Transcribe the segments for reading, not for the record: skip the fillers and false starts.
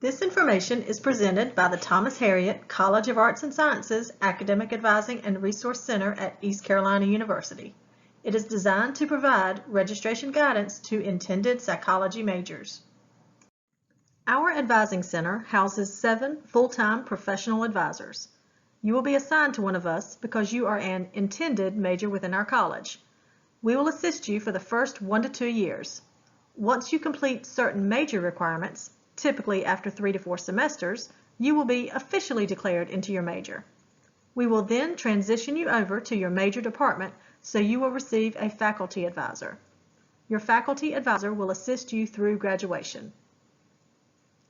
This information is presented by the Thomas Harriot College of Arts and Sciences Academic Advising and Resource Center at East Carolina University. It is designed to provide registration guidance to intended psychology majors. Our advising center houses 7 full-time professional advisors. You will be assigned to one of us because you are an intended major within our college. We will assist you for the first 1 to 2 years. Once you complete certain major requirements, typically after 3 to 4 semesters, you will be officially declared into your major. We will then transition you over to your major department, so you will receive a faculty advisor. Your faculty advisor will assist you through graduation.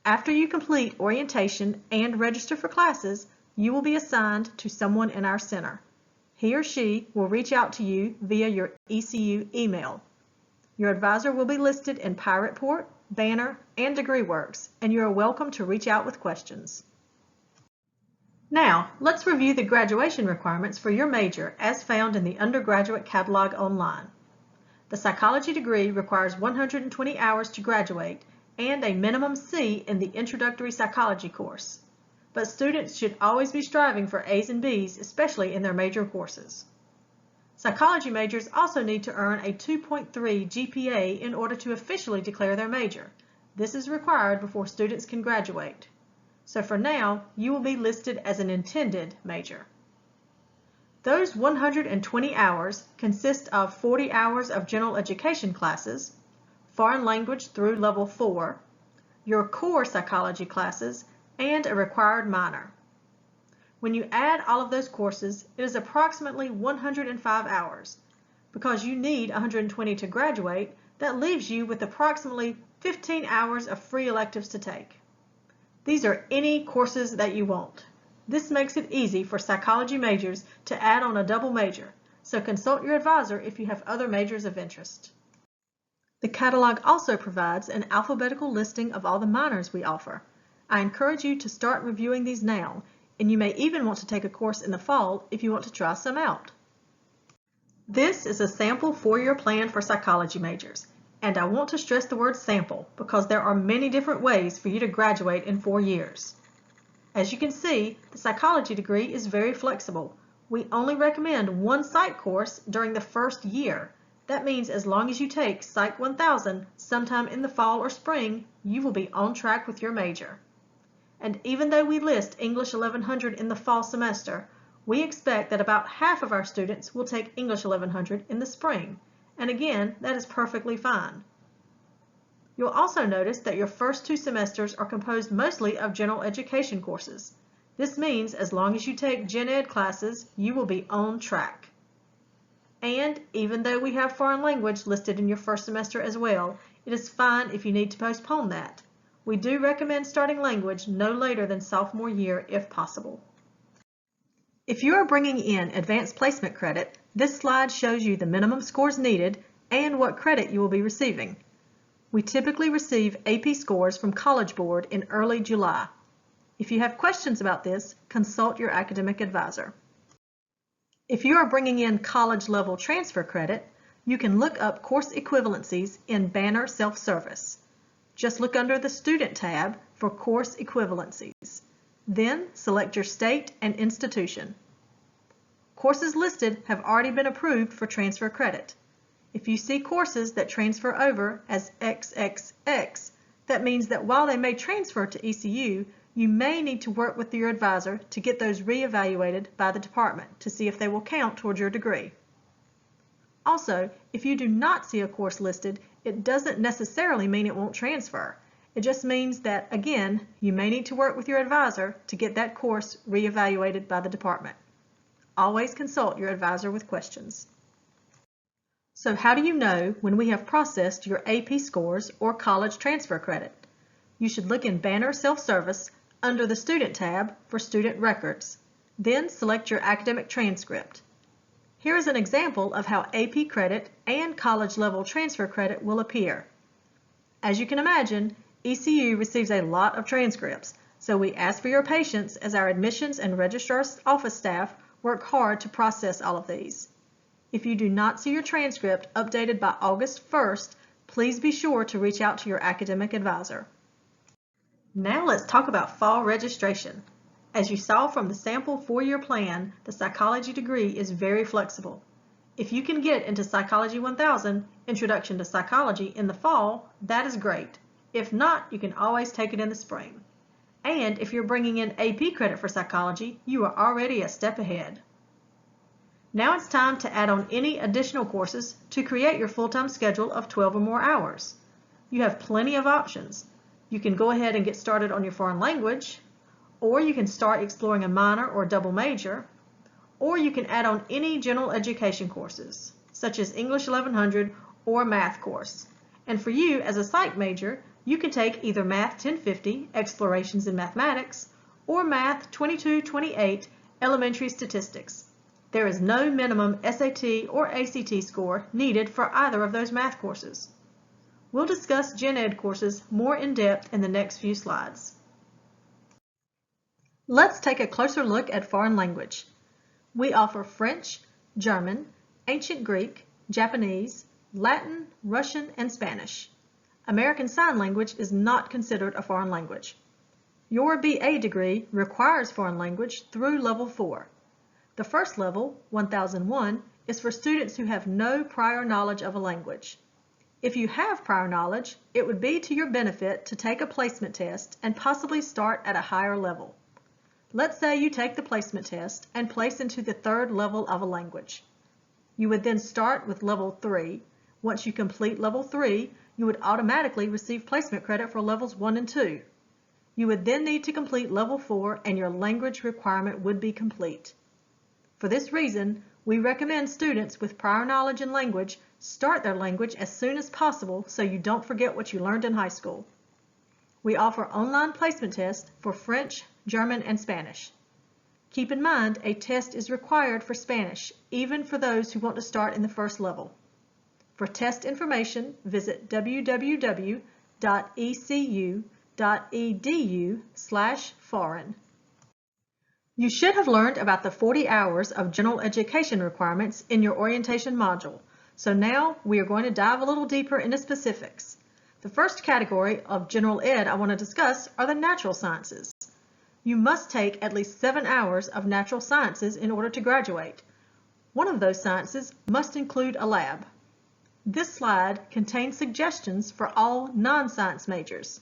After you complete orientation and register for classes, you will be assigned to someone in our center. He or she will reach out to you via your ECU email. Your advisor will be listed in Pirate Port, Banner, and DegreeWorks, and you are welcome to reach out with questions. Now, let's review the graduation requirements for your major as found in the undergraduate catalog online. The psychology degree requires 120 hours to graduate and a minimum C in the introductory psychology course. But students should always be striving for A's and B's, especially in their major courses. Psychology majors also need to earn a 2.3 GPA in order to officially declare their major. This is required before students can graduate. So for now, you will be listed as an intended major. Those 120 hours consist of 40 hours of general education classes, foreign language through level 4, your core psychology classes, and a required minor. When you add all of those courses, it is approximately 105 hours. Because you need 120 to graduate, that leaves you with approximately 15 hours of free electives to take. These are any courses that you want. This makes it easy for psychology majors to add on a double major, so consult your advisor if you have other majors of interest. The catalog also provides an alphabetical listing of all the minors we offer. I encourage you to start reviewing these now, and you may even want to take a course in the fall if you want to try some out. This is a sample 4-year plan for psychology majors, and I want to stress the word sample because there are many different ways for you to graduate in 4 years. As you can see, the psychology degree is very flexible. We only recommend one psych course during the first year. That means as long as you take Psych 1000 sometime in the fall or spring, you will be on track with your major. And even though we list English 1100 in the fall semester, we expect that about half of our students will take English 1100 in the spring. And again, that is perfectly fine. You'll also notice that your first 2 semesters are composed mostly of general education courses. This means as long as you take Gen Ed classes, you will be on track. And even though we have foreign language listed in your first semester as well, it is fine if you need to postpone that. We do recommend starting language no later than sophomore year if possible. If you are bringing in advanced placement credit, this slide shows you the minimum scores needed and what credit you will be receiving. We typically receive AP scores from College Board in early July. If you have questions about this, consult your academic advisor. If you are bringing in college level transfer credit, you can look up course equivalencies in Banner Self-Service. Just look under the Student tab for course equivalencies. Then select your state and institution. Courses listed have already been approved for transfer credit. If you see courses that transfer over as XXX, that means that while they may transfer to ECU, you may need to work with your advisor to get those reevaluated by the department to see if they will count towards your degree. Also, if you do not see a course listed, it doesn't necessarily mean it won't transfer. It just means that, again, you may need to work with your advisor to get that course reevaluated by the department. Always consult your advisor with questions. So how do you know when we have processed your AP scores or college transfer credit? You should look in Banner Self-Service under the Student tab for Student Records. Then select your academic transcript. Here is an example of how AP credit and college level transfer credit will appear. As you can imagine, ECU receives a lot of transcripts, so we ask for your patience as our admissions and registrar's office staff work hard to process all of these. If you do not see your transcript updated by August 1st, please be sure to reach out to your academic advisor. Now let's talk about fall registration. As you saw from the sample four-year plan, the psychology degree is very flexible. If you can get into Psychology 1000, Introduction to Psychology, in the fall, that is great. If not, you can always take it in the spring. And if you're bringing in AP credit for psychology, you are already a step ahead. Now it's time to add on any additional courses to create your full-time schedule of 12 or more hours. You have plenty of options. You can go ahead and get started on your foreign language, or you can start exploring a minor or double major, or you can add on any general education courses, such as English 1100 or math course. And for you as a psych major, you can take either Math 1050, Explorations in Mathematics, or Math 2228, Elementary Statistics. There is no minimum SAT or ACT score needed for either of those math courses. We'll discuss Gen Ed courses more in depth in the next few slides. Let's take a closer look at foreign language. We offer French, German, Ancient Greek, Japanese, Latin, Russian, and Spanish. American Sign Language is not considered a foreign language. Your BA degree requires foreign language through level 4. The first level, 1001, is for students who have no prior knowledge of a language. If you have prior knowledge, it would be to your benefit to take a placement test and possibly start at a higher level. Let's say you take the placement test and place into the third level of a language. You would then start with level 3. Once you complete level 3, you would automatically receive placement credit for levels 1 and 2. You would then need to complete level 4 and your language requirement would be complete. For this reason, we recommend students with prior knowledge in language start their language as soon as possible so you don't forget what you learned in high school. We offer online placement tests for French, German, and Spanish. Keep in mind, a test is required for Spanish, even for those who want to start in the first level. For test information, visit www.ecu.edu/foreign. You should have learned about the 40 hours of general education requirements in your orientation module, so now we are going to dive a little deeper into specifics. The first category of general ed I want to discuss are the natural sciences. You must take at least 7 hours of natural sciences in order to graduate. One of those sciences must include a lab. This slide contains suggestions for all non-science majors.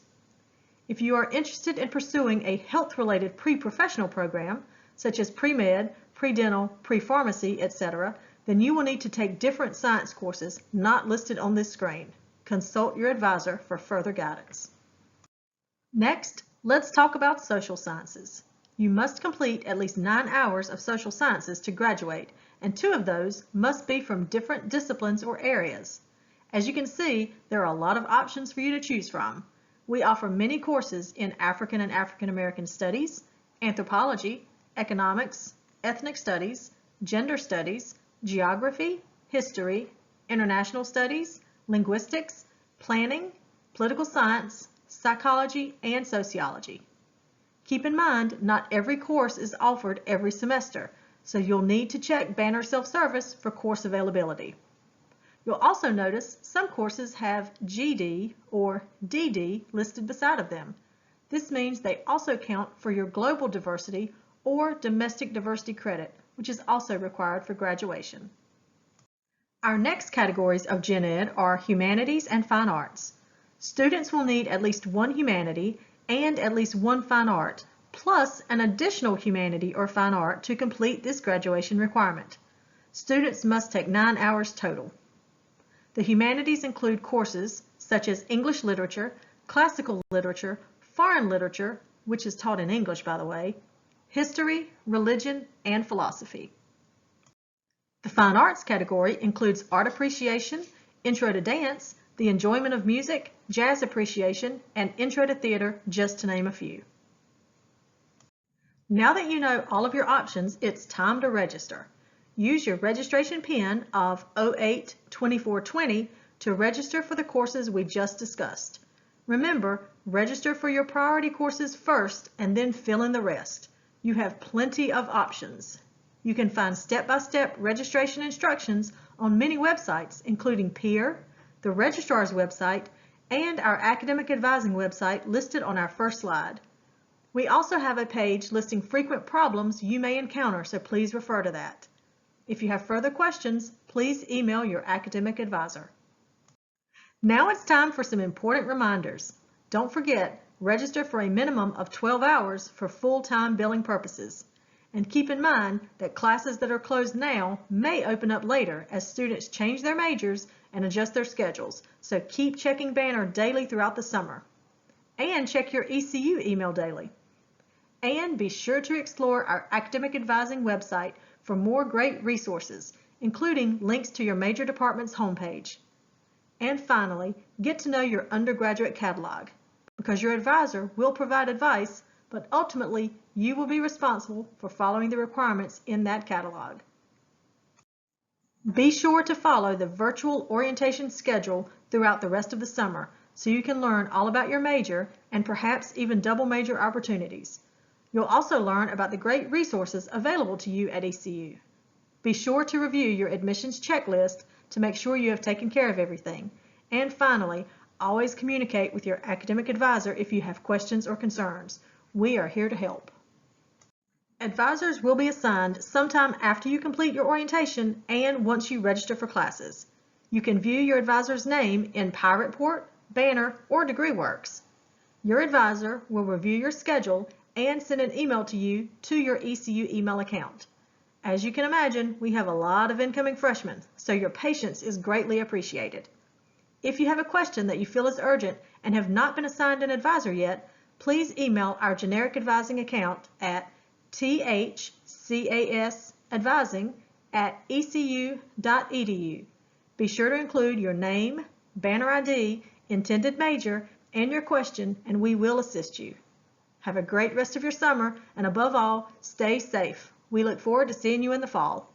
If you are interested in pursuing a health-related pre-professional program, such as pre-med, pre-dental, pre-pharmacy, etc., then you will need to take different science courses not listed on this screen. Consult your advisor for further guidance. Next, let's talk about social sciences. You must complete at least 9 hours of social sciences to graduate, and 2 of those must be from different disciplines or areas. As you can see, there are a lot of options for you to choose from. We offer many courses in African and African American Studies, Anthropology, Economics, Ethnic Studies, Gender Studies, Geography, History, International Studies, Linguistics, Planning, Political Science, Psychology, and Sociology. Keep in mind, not every course is offered every semester, so you'll need to check Banner Self-Service for course availability. You'll also notice some courses have GD or DD listed beside of them. This means they also count for your global diversity or domestic diversity credit, which is also required for graduation. Our next categories of Gen Ed are humanities and fine arts. Students will need at least one humanity and at least one fine art, plus an additional humanity or fine art to complete this graduation requirement. Students must take 9 hours total. The humanities include courses such as English literature, classical literature, foreign literature, which is taught in English by the way, history, religion, and philosophy. The fine arts category includes art appreciation, intro to dance, the enjoyment of music, jazz appreciation, and intro to theater, just to name a few. Now that you know all of your options, it's time to register. Use your registration PIN of 082420 to register for the courses we just discussed. Remember, register for your priority courses first and then fill in the rest. You have plenty of options. You can find step-by-step registration instructions on many websites, including PEER, the registrar's website, and our academic advising website listed on our first slide. We also have a page listing frequent problems you may encounter, so please refer to that. If you have further questions, please email your academic advisor. Now it's time for some important reminders. Don't forget, register for a minimum of 12 hours for full-time billing purposes. And keep in mind that classes that are closed now may open up later as students change their majors and adjust their schedules, so keep checking Banner daily throughout the summer. And check your ECU email daily. And be sure to explore our academic advising website for more great resources, including links to your major department's homepage. And finally, get to know your undergraduate catalog, because your advisor will provide advice, but ultimately you will be responsible for following the requirements in that catalog. Be sure to follow the virtual orientation schedule throughout the rest of the summer so you can learn all about your major and perhaps even double major opportunities. You'll also learn about the great resources available to you at ECU. Be sure to review your admissions checklist to make sure you have taken care of everything. And finally, always communicate with your academic advisor if you have questions or concerns. We are here to help. Advisors will be assigned sometime after you complete your orientation and once you register for classes. You can view your advisor's name in PyReport, Banner, or DegreeWorks. Your advisor will review your schedule and send an email to you to your ECU email account. As you can imagine, we have a lot of incoming freshmen, so your patience is greatly appreciated. If you have a question that you feel is urgent and have not been assigned an advisor yet, please email our generic advising account at THCASadvising@ecu.edu. Be sure to include your name, Banner ID, intended major, and your question, and we will assist you. Have a great rest of your summer, and above all, stay safe. We look forward to seeing you in the fall.